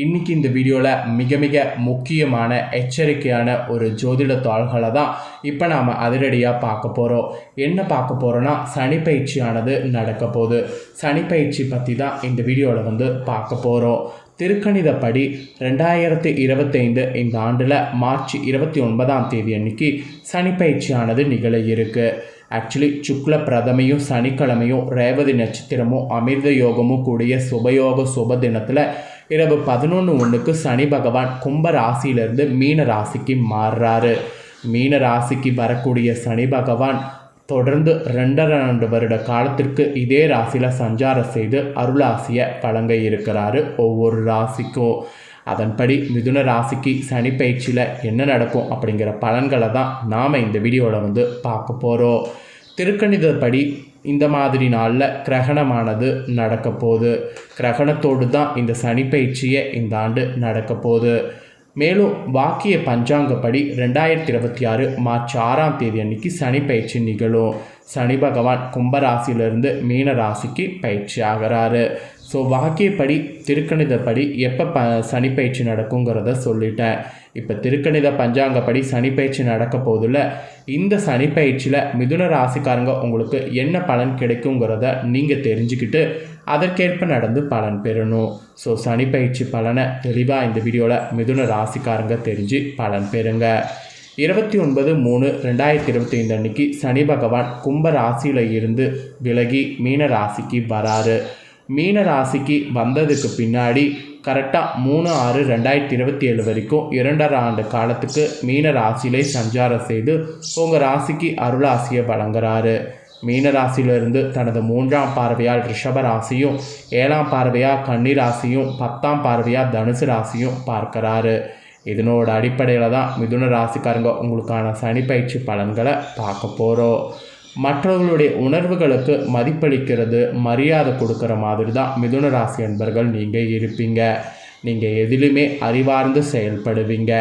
இன்றைக்கி இந்த வீடியோவில் மிக மிக முக்கியமான எச்சரிக்கையான ஒரு ஜோதிட தாள்களை தான் இப்போ நாம் அதிரடியாக பார்க்க போகிறோம். என்ன பார்க்க போகிறோன்னா, சனி பயிற்சியானது நடக்க போகுது. சனி பயிற்சி பற்றி தான் இந்த வீடியோவில் பார்க்க போகிறோம். திருக்கணிதப்படி 2025 இந்த ஆண்டில் மார்ச் 29ஆம் தேதி அன்னைக்கு சனி பயிற்சியானது நிகழ இருக்குது. ஆக்சுவலி சுக்ல பிரதமையும் சனிக்கிழமையும் ரேவதி நட்சத்திரமும் அமிர்த யோகமும் கூடிய சுபயோக சுப தினத்தில் இரவு 11:01 சனி பகவான் கும்ப ராசியிலிருந்து மீன ராசிக்கு மாறுறாரு. மீன ராசிக்கு வரக்கூடிய சனி பகவான் தொடர்ந்து 2.5 வருட காலத்திற்கு இதே ராசியில் சஞ்சாரம் செய்து அருளாசியை வழங்க இருக்கிறாரு ஒவ்வொரு ராசிக்கும். அதன்படி மிதுன ராசிக்கு சனி பயிற்சியில் என்ன நடக்கும் அப்படிங்கிற பலன்களை தான் நாம் இந்த வீடியோவில் பார்க்க போகிறோம். திருக்கணிதப்படி இந்த மாதிரி நாளில் கிரகணமானது நடக்க போகுது. கிரகணத்தோடு தான் இந்த சனி பயிற்சியை இந்த ஆண்டு நடக்க போகுது. மேலும் வாக்கிய பஞ்சாங்கப்படி 2026 மார்ச் 6ஆம் தேதி அன்னைக்கு சனி பயிற்சி நிகழும். சனி பகவான் கும்பராசியிலிருந்து மீன ராசிக்கு பயிற்சி ஆகிறாரு. ஸோ வாக்கியப்படி திருக்கணிதப்படி எப்போ சனி பயிற்சி நடக்குங்கிறத சொல்லிட்டேன். இப்போ திருக்கணித பஞ்சாங்கப்படி சனி பயிற்சி நடக்க போதில் இந்த சனி பயிற்சியில் மிதுன ராசிக்காரங்க உங்களுக்கு என்ன பலன் கிடைக்குங்கிறத நீங்கள் தெரிஞ்சுக்கிட்டு அதற்கேற்ப நடந்து பலன் பெறணும். ஸோ சனி பயிற்சி பலனை தெளிவாக இந்த வீடியோவில் மிதுன ராசிக்காரங்க தெரிஞ்சு பலன் பெறுங்க. 29/3/2025 அன்னைக்கு சனி பகவான் கும்ப ராசியில் இருந்து விலகி மீன ராசிக்கு வராரு. மீன ராசிக்கு வந்ததுக்கு பின்னாடி கரெக்டாக 3/6/2027 வரைக்கும் 2.5 ஆண்டு காலத்துக்கு மீன ராசியிலே சஞ்சாரம் செய்து உங்கள் ராசிக்கு அருளாசியை வழங்குறாரு. மீன ராசியிலிருந்து தனது 3ஆம் பார்வையால் ரிஷப ராசியும் 7ஆம் பார்வையாக கன்னி ராசியும் 10ஆம் பார்வையாக தனுசு ராசியும் பார்க்குறாரு. இதனோட அடிப்படையில் தான் மிதுன ராசிக்காரங்க உங்களுக்கான சனி பயிற்சி பலன்களை பார்க்க போகிறோம். மற்றவர்களுடைய உணர்வுகளுக்கு மதிப்பளிக்கிறது, மரியாதை கொடுக்குற மாதிரி தான் மிதுன ராசி என்பர்கள் நீங்கள் இருப்பீங்க. நீங்கள் எதிலுமே அறிவார்ந்து செயல்படுவீங்க.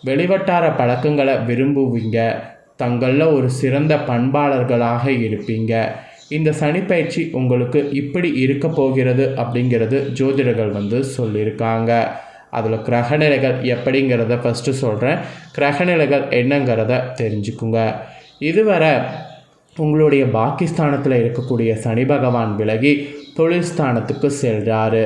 வெளிவட்டார பழக்கங்களை விரும்புவீங்க. தங்களில் ஒரு சிறந்த பண்பாளர்களாக இருப்பீங்க. இந்த சனிப்பயிற்சி உங்களுக்கு இப்படி இருக்க போகிறது அப்படிங்கிறது ஜோதிடர்கள் சொல்லியிருக்காங்க. அதில் கிரகநிலைகள் எப்படிங்கிறத ஃபஸ்ட்டு சொல்கிறேன். கிரகநிலைகள் என்னங்கிறத தெரிஞ்சுக்குங்க. இதுவரை உங்களுடைய பாக்கிஸ்தானத்தில் இருக்கக்கூடிய சனி பகவான் விலகி தொழில் ஸ்தானத்துக்கு செல்கிறாரு.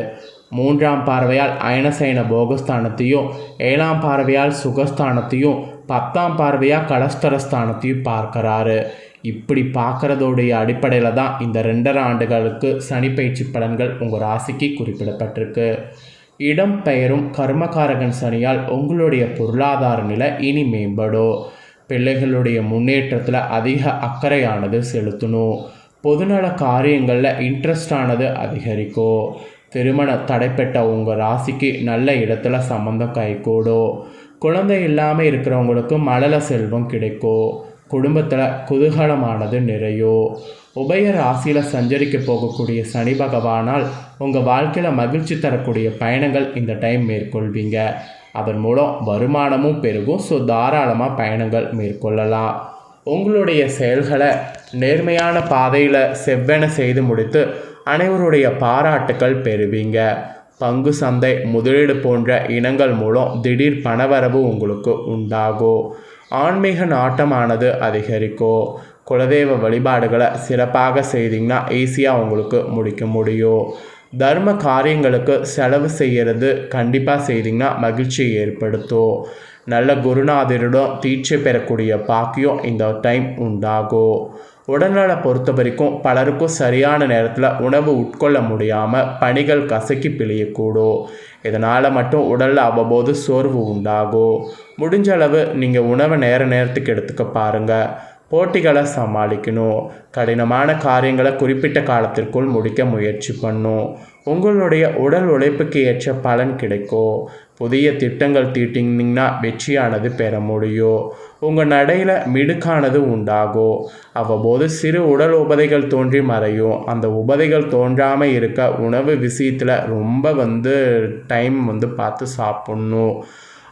3ஆம் பார்வையால் அயனசயன போகஸ்தானத்தையும் 7ஆம் பார்வையால் சுகஸ்தானத்தையும் 10ஆம் பார்வையாக கலஸ்தரஸ்தானத்தையும் பார்க்குறாரு. இப்படி பார்க்குறதோடைய அடிப்படையில் தான் இந்த 2.5 ஆண்டுகளுக்கு சனி பயிற்சி பலன்கள் உங்கள் ராசிக்கு குறிப்பிடப்பட்டிருக்கு. இடம் பெயரும் கர்மகாரகன் சனியால் உங்களுடைய பொருளாதார நிலை இனி மேம்படும். பிள்ளைகளுடைய முன்னேற்றத்தில் அதிக அக்கறையானது செலுத்தணும். பொதுநல காரியங்களில் இன்ட்ரெஸ்டானது அதிகரிக்கும். திருமண தடைப்பட்ட உங்கள் ராசிக்கு நல்ல இடத்துல சம்மந்தம் கைகூடும். குழந்தை இல்லாமல் இருக்கிறவங்களுக்கு மழல செல்வம் கிடைக்கும். குடும்பத்தில் குதூகலமானது நிறையும். உபய ராசியில் சஞ்சரிக்க போகக்கூடிய சனி பகவானால் உங்கள் வாழ்க்கையில் மகிழ்ச்சி தரக்கூடிய பயணங்கள் இந்த டைம் மேற்கொள்வீங்க. அதன் மூலம் வருமானமும் பெருகும். ஸோ தாராளமாக பயணங்கள் மேற்கொள்ளலாம். உங்களுடைய செயல்களை நேர்மையான பாதையில் செவ்வென செய்து முடித்து அனைவருடைய பாராட்டுக்கள் பெறுவீங்க. பங்கு சந்தை முதலீடு போன்ற இனங்கள் மூலம் திடீர் பணவரவு உங்களுக்கு உண்டாகும். ஆன்மீக நாட்டமானது அதிகரிக்கும். குலதெய்வ வழிபாடுகளை சிறப்பாக செய்தீங்கன்னா ஈஸியாக உங்களுக்கு முடிக்க முடியும். தர்ம காரியங்களுக்கு செலவு செய்கிறது கண்டிப்பாக செய்திங்கன்னா மகிழ்ச்சியை ஏற்படுத்தும். நல்ல குருநாதரிடம் தீட்சை பெறக்கூடிய பாக்கியம் இந்த டைம் உண்டாகும். உடல்நலை பொறுத்த வரைக்கும் பலருக்கும் சரியான நேரத்தில் உணவு உட்கொள்ள முடியாமல் பணிகள் கசக்கி பிழியக்கூடும். இதனால் மட்டும் உடலில் அவ்வப்போது சோர்வு உண்டாகும். முடிஞ்ச அளவு நீங்கள் உணவை நேரத்துக்கு எடுத்துக்க பாருங்கள். போட்டிகளை சமாளிக்கணும். கடினமான காரியங்களை குறிப்பிட்ட காலத்திற்குள் முடிக்க முயற்சி பண்ணும். உங்களுடைய உடல் உழைப்புக்கு ஏற்ற பலன் கிடைக்கும். புதிய திட்டங்கள் தீட்டிங்கன்னா வெற்றியானது பெற முடியும். உங்கள் நடையில் மிடுக்கானது உண்டாகும். அவ்வப்போது சிறு உடல் உபதைகள் தோன்றி மறையும். அந்த உபதைகள் தோன்றாமல் இருக்க உணவு விஷயத்தில் ரொம்ப டைம் பார்த்து சாப்பிட்ணும்.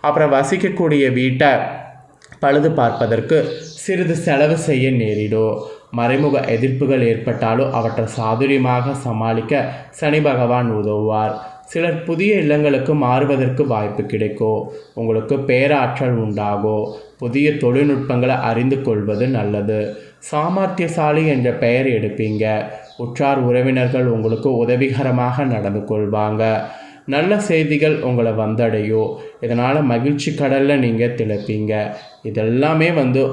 அப்புறம் வசிக்கக்கூடிய வீட்டை பழுது பார்ப்பதற்கு சிறிது செலவு செய்ய நேரிடும். மறைமுக எதிர்ப்புகள் ஏற்பட்டாலும் அவற்றை சாதுரியமாக சமாளிக்க சனி பகவான் உதவுவார். சிலர் புதிய இல்லங்களுக்கு மாறுவதற்கு வாய்ப்பு கிடைக்கும். உங்களுக்கு பேராற்றல் உண்டாகும். புதிய தொழில்நுட்பங்களை அறிந்து கொள்வது நல்லது. சாமர்த்தியசாலி என்ற பெயர் எடுப்பீங்க. உற்றார் உறவினர்கள் உங்களுக்கு உதவிகரமாக நடந்து கொள்வாங்க. நல்ல செய்திகள் உங்களை வந்தடையும். இதனால் மகிழ்ச்சி கடலில் நீங்கள் திளைப்பீங்க. இதெல்லாமே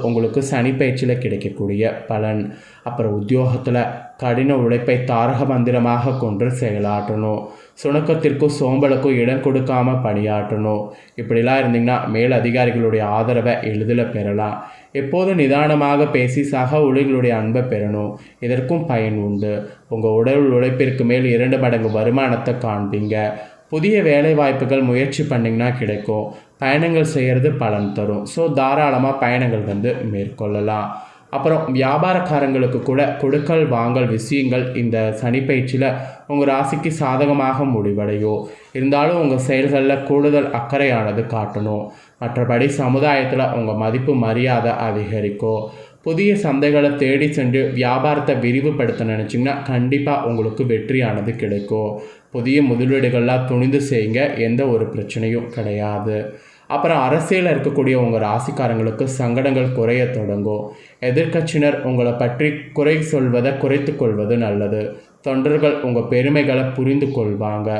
உங்களுக்கு சனி பயிற்சியில் கிடைக்கக்கூடிய பலன். அப்புறம் உத்தியோகத்தில் கடின உழைப்பை தாரக மந்திரமாக கொண்டு செயலாற்றணும். சுணக்கத்திற்கும் சோம்பலுக்கும் இடம் கொடுக்காம பணியாற்றணும். இப்படிலாம் இருந்தீங்கன்னா மேல் அதிகாரிகளுடைய ஆதரவை எளிதில் பெறலாம். எப்போதும் நிதானமாக பேசி சக ஊழியர்களுடைய அன்பை பெறணும். இதற்கும் பயன் உண்டு. உங்கள் உடல் உழைப்பிற்கு மேல் 2 மடங்கு வருமானத்தை காண்பீங்க. புதிய வேலை வாய்ப்புகள் முயற்சி பண்ணிங்கன்னா கிடைக்கும். பயணங்கள் செய்கிறது பலன் தரும். ஸோ தாராளமாக பயணங்கள் மேற்கொள்ளலாம். அப்புறம் வியாபாரக்காரங்களுக்கு கூட கொடுக்கல் வாங்கல் விஷயங்கள் இந்த சனி பயிற்சியில் உங்கள் ராசிக்கு சாதகமாக முடிவடையும். இருந்தாலும் உங்கள் செயல்களில் கூடுதல் அக்கறையானது காட்டணும். மற்றபடி சமுதாயத்தில் உங்கள் மதிப்பு மரியாதை அதிகரிக்கும். புதிய சந்தைகளை தேடி சென்று வியாபாரத்தை விரிவுபடுத்த நினச்சிங்கன்னா கண்டிப்பாக உங்களுக்கு வெற்றியானது கிடைக்கும். புதிய முதலீடுகள்லாம் துணிந்து செய்யுங்க. எந்த ஒரு பிரச்சனையும் கிடையாது. அப்புறம் அரசியலில் இருக்கக்கூடிய உங்கள் ராசிக்காரங்களுக்கு சங்கடங்கள் குறைய தொடங்கும். எதிர்க்கட்சியினர் உங்களை பற்றி குறை சொல்வதை குறைத்து கொள்வது நல்லது. தொண்டர்கள் உங்கள் பெருமைகளை புரிந்து கொள்வாங்க.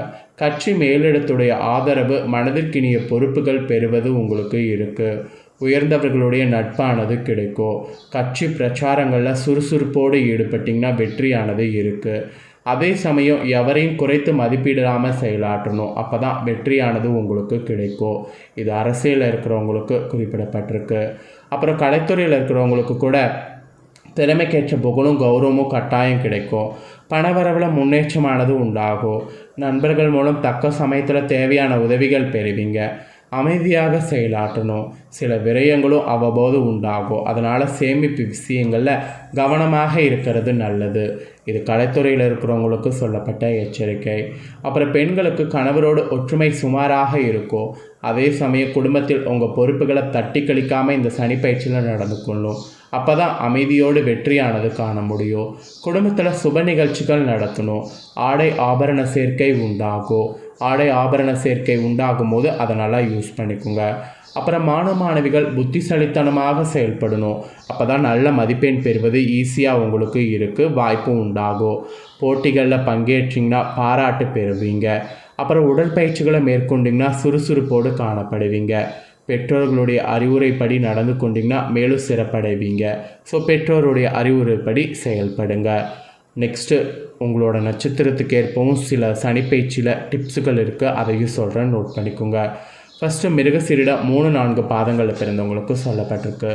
கட்சி மேலிடத்துடைய ஆதரவு, மனதிற்கினிய பொறுப்புகள் பெறுவது உங்களுக்கு இருக்குது. உயர்ந்தவர்களுடைய நட்பானது கிடைக்கும். கட்சி பிரச்சாரங்களில் சுறுசுறுப்போடு ஈடுபட்டிங்கன்னா வெற்றியானது இருக்குது. அதே சமயம் எவரையும் குறைத்து மதிப்பிடாமல் செயலாற்றணும். அப்போ தான் வெற்றியானது உங்களுக்கு கிடைக்கும். இது அரசியலில் இருக்கிறவங்களுக்கு குறிப்பிடப்பட்டிருக்கு. அப்புறம் கலைத்துறையில் இருக்கிறவங்களுக்கு கூட திறமைக்கேற்ற புகழும் கௌரவமும் கட்டாயம் கிடைக்கும். பணவரவில் முன்னேற்றமானது உண்டாகும். நண்பர்கள் மூலம் தக்க சமயத்தில் தேவையான உதவிகள் பெறுவீங்க. அமைதியாக செயலாற்றணும். சில விரயங்களும் அவ்வப்போது உண்டாகும். அதனால் சேமிப்பு விஷயங்களில் கவனமாக இருக்கிறது நல்லது. இது கலைத்துறையில் இருக்கிறவங்களுக்கு சொல்லப்பட்ட எச்சரிக்கை. அப்புறம் பெண்களுக்கு கணவரோடு ஒற்றுமை சுமாராக இருக்கும். அதே சமயம் குடும்பத்தில் உங்கள் பொறுப்புகளை தட்டி கழிக்காமல் இந்த சனி பயிற்சியில் நடந்து கொள்ளும். அப்போ தான் அமைதியோடு வெற்றியானது காண முடியும். குடும்பத்தில் சுப நிகழ்ச்சிகள் நடத்தணும். ஆடை ஆபரண சேர்க்கை உண்டாகும். ஆடை ஆபரண சேர்க்கை உண்டாகும் போது அதை நல்லா யூஸ் பண்ணிக்கோங்க. அப்புறம் மாணவிகள் புத்திசாலித்தனமாக செயல்படணும். அப்போ தான் நல்ல மதிப்பெண் பெறுவது ஈஸியாக உங்களுக்கு இருக்குது. வாய்ப்பும் உண்டாகும். போட்டிகளில் பங்கேற்றிங்கன்னா பாராட்டு பெறுவீங்க. அப்புறம் உடற்பயிற்சிகளை மேற்கொண்டிங்கன்னா சுறுசுறுப்போடு காணப்படுவீங்க. பெற்றோர்களுடைய அறிவுரைப்படி நடந்து கொண்டிங்கன்னா மேலும் சிறப்படைவீங்க. ஸோ பெற்றோருடைய அறிவுரைப்படி செயல்படுங்க. நெக்ஸ்ட்டு உங்களோட நட்சத்திரத்துக்கு ஏற்பவும் சில சனிப்பயிற்சியில் டிப்ஸுகள் இருக்குது. அதையும் சொல்கிறேன், நோட் பண்ணிக்கோங்க. ஃபஸ்ட்டு மிருகசீரிடம் 3-4 பாதங்களில் பிறந்தவங்களுக்கு சொல்லப்பட்டிருக்கு.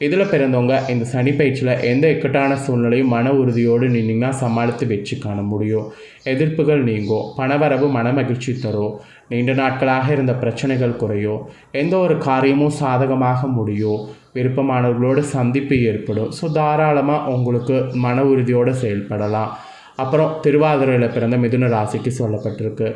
இதில் பிறந்தவங்க இந்த சனி பயிற்சியில் எந்த இக்கட்டான சூழ்நிலையும் மன உறுதியோடு நின்றிங்கன்னா சமாளித்து வெற்றி காண முடியும். எதிர்ப்புகள் நீங்கும். பணவரவு மன மகிழ்ச்சி தரும். நீண்ட நாட்களாக இருந்த பிரச்சனைகள் குறையும். எந்த ஒரு காரியமும் சாதகமாக முடியும். விருப்பமானவர்களோடு சந்திப்பு ஏற்படும். ஸோ தாராளமாக உங்களுக்கு மன உறுதியோடு செயல்படலாம். அப்புறம் திருவாதிரையில் பிறந்த மிதுன ராசிக்கு சொல்லப்பட்டிருக்கு.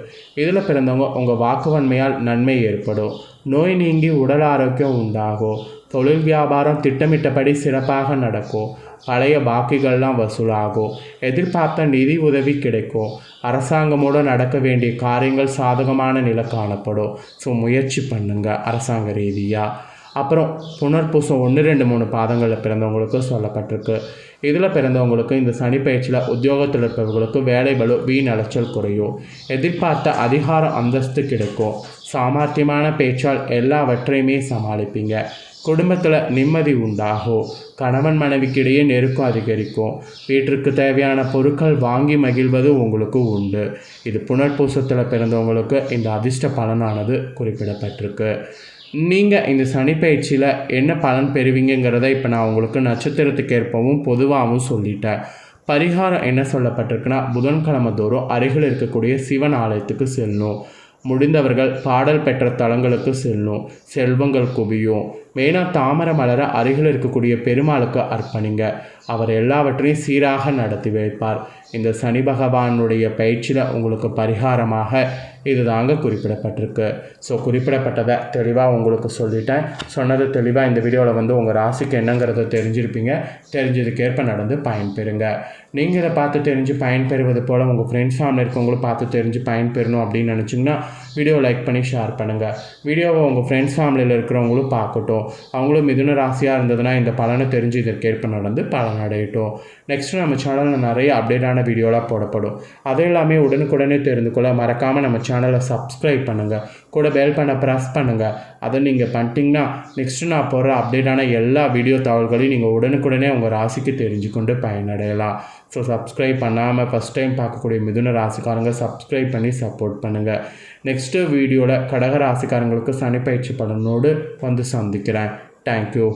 இதில் பிறந்தவங்க உங்கள் வாக்குவன்மையால் நன்மை ஏற்படும். நோய் நீங்கி உடல் ஆரோக்கியம் உண்டாகும். தொழில் வியாபாரம் திட்டமிட்டபடி சிறப்பாக நடக்கும். பழைய பாக்கிகள்லாம் வசூலாகும். எதிர்பார்த்த நிதி உதவி கிடைக்கும். அரசாங்கமோடு நடக்க வேண்டிய காரியங்கள் சாதகமான நிலை காணப்படும். ஸோ முயற்சி பண்ணுங்கள் அரசாங்க ரீதியாக. அப்புறம் புனர்பூசம் 1, 2, 3 பாதங்களில் பிறந்தவங்களுக்கு சொல்லப்பட்டிருக்கு. இதில் பிறந்தவங்களுக்கு இந்த சனி பயிற்சியில் உத்தியோகத்தில் இருப்பவர்களுக்கு வேலை பளு வீண் அலைச்சல் குறையும். எதிர்பார்த்த அதிகார அந்தஸ்து கிடைக்கும். சாமர்த்தியமான பேச்சால் எல்லாவற்றையுமே சமாளிப்பீங்க. குடும்பத்தில் நிம்மதி உண்டாகும். கணவன் மனைவிக்கிடையே நெருக்கம் அதிகரிக்கும். வீட்டிற்கு தேவையான பொருட்கள் வாங்கி மகிழ்வது உங்களுக்கு உண்டு. இது புனர்பூசத்தில் பிறந்தவங்களுக்கு இந்த அதிர்ஷ்ட பலனானது குறிப்பிடப்பட்டிருக்கு. நீங்கள் இந்த சனி பயிற்சியில் என்ன பலன் பெறுவீங்கிறத இப்போ நான் உங்களுக்கு நட்சத்திரத்துக்கு ஏற்பவும் பொதுவாகவும் சொல்லிட்டேன். பரிகாரம் என்ன சொல்லப்பட்டிருக்குன்னா, புதன்கிழமை தோறும் அருகில் இருக்கக்கூடிய சிவன் ஆலயத்துக்கு செல்லணும். முடிந்தவர்கள் பாடல் பெற்ற தலங்களுக்கு செல்லணும். செல்வங்கள் குவியும். மெயினாக தாமரை மலரை அருகில் இருக்கக்கூடிய பெருமாளுக்கு அர்ப்பணிங்க. அவர் எல்லாவற்றையும் சீராக நடத்தி வைப்பார். இந்த சனி பகவானுடைய பயிற்சியில் உங்களுக்கு பரிகாரமாக இது தாங்க குறிப்பிடப்பட்டிருக்கு. ஸோ குறிப்பிடப்பட்டதை தெளிவாக உங்களுக்கு சொல்லிட்டேன். சொன்னது தெளிவாக இந்த வீடியோவில் உங்கள் ராசிக்கு என்னங்கிறத தெரிஞ்சிருப்பீங்க. தெரிஞ்சதுக்கேற்ப நடந்து பயன்பெறுங்க. நீங்கள் இதை பார்த்து தெரிஞ்சு பயன்பெறுவது போல் உங்கள் ஃப்ரெண்ட்ஸ் ஃபேமிலி இருக்கவங்களும் பார்த்து தெரிஞ்சு பயன்பெறணும் அப்படின்னு நினச்சிங்கன்னா வீடியோ லைக் பண்ணி ஷேர் பண்ணுங்கள். வீடியோவை உங்கள் ஃப்ரெண்ட்ஸ் ஃபேமிலியில் இருக்கிறவங்களும் பார்க்கட்டும். அவங்களும் மிதுன ராசியாக இருந்ததுன்னா இந்த பலனை தெரிஞ்சு இதற்கேற்ப நடந்து பலனடையட்டும். நெக்ஸ்ட்டு நம்ம சேனலில் நிறைய அப்டேட்டான வீடியோலாம் போடப்படும். அதை எல்லாமே உடனுக்குடனே தெரிந்து கொள்ள மறக்காமல் நம்ம சேனலை சப்ஸ்கிரைப் பண்ணுங்கள். கூட பெல் பண்ண ப்ரெஸ் பண்ணுங்கள். அதை நீங்கள் பண்ணிட்டீங்கன்னா நெக்ஸ்ட்டு நான் போடுற அப்டேட்டான எல்லா வீடியோ தகவல்களையும் நீங்கள் உடனுக்குடனே உங்கள் ராசிக்கு தெரிஞ்சு கொண்டு பயனடையலாம். ஸோ சப்ஸ்கிரைப் பண்ணாமல் ஃபஸ்ட் டைம் பார்க்கக்கூடிய மிதுன ராசிக்காரங்க சப்ஸ்கிரைப் பண்ணி சப்போர்ட் பண்ணுங்கள். நெக்ஸ்ட்டு வீடியோவில் கடக ராசிக்காரங்களுக்கு சனி பயிற்சி பலனோடு வந்து சந்திக்கிறேன். தேங்க்யூ.